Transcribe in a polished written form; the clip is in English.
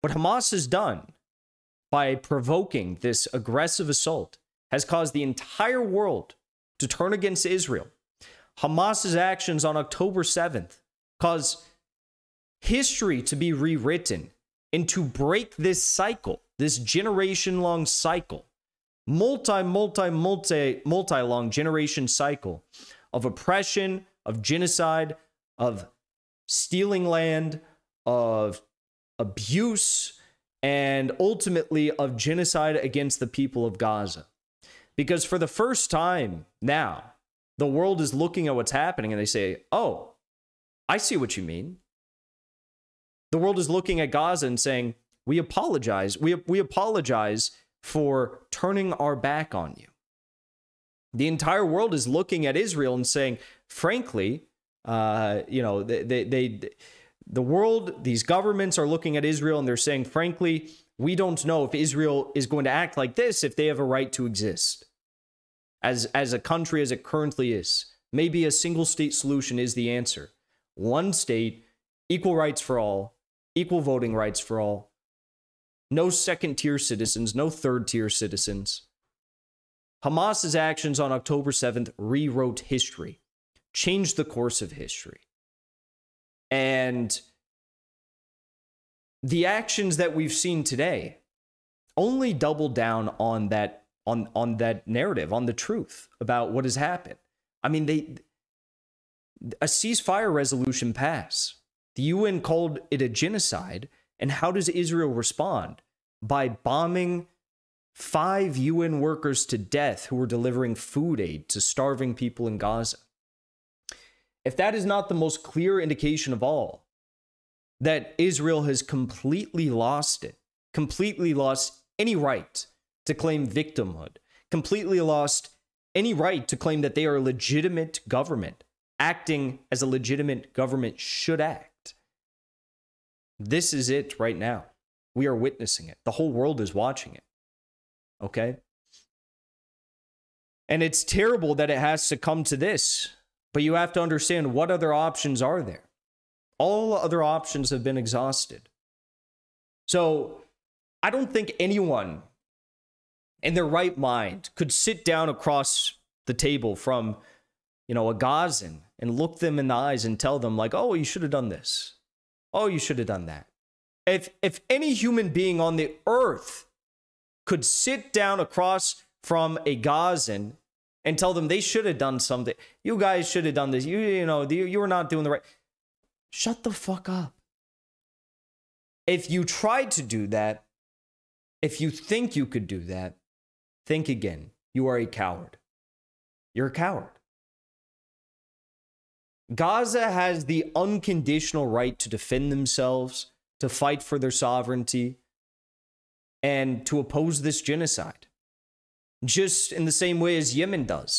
What Hamas has done by provoking this aggressive assault has caused the entire world to turn against Israel. Hamas's actions on October 7th caused history to be rewritten and to break this cycle, this generation-long cycle, multi-long generation cycle of oppression, of genocide, of stealing land, of abuse, and ultimately of genocide against the people of Gaza. Because for the first time now, the world is looking at what's happening and they say, oh, I see what you mean. The world is looking at Gaza and saying, we apologize. We apologize for turning our back on you. The entire world is looking at Israel and saying, frankly, the world, these governments are looking at Israel and they're saying, frankly, we don't know if Israel is going to act like this if they have a right to exist as a country as it currently is. Maybe a single state solution is the answer. One state, equal rights for all, equal voting rights for all, no second-tier citizens, no third-tier citizens. Hamas's actions on October 7th rewrote history, changed the course of history. And the actions that we've seen today only double down on that narrative, on the truth about what has happened. I mean, a ceasefire resolution passed. The UN called it a genocide. And how does Israel respond? By bombing 5 UN workers to death who were delivering food aid to starving people in Gaza. If that is not the most clear indication of all, that Israel has completely lost it, completely lost any right to claim victimhood, completely lost any right to claim that they are a legitimate government, acting as a legitimate government should act. This is it right now. We are witnessing it. The whole world is watching it. Okay? And it's terrible that it has to come to this, but you have to understand, what other options are there? All other options have been exhausted. So I don't think anyone in their right mind could sit down across the table from, a Gazan and look them in the eyes and tell them like, oh, you should have done this. Oh, you should have done that. If any human being on the earth could sit down across from a Gazan and tell them they should have done something, you guys should have done this, you were not doing the right. Shut the fuck up. If you tried to do that, if you think you could do that, think again. You are a coward. You're a coward. Gaza has the unconditional right to defend themselves, to fight for their sovereignty, and to oppose this genocide. Just in the same way as Yemen does.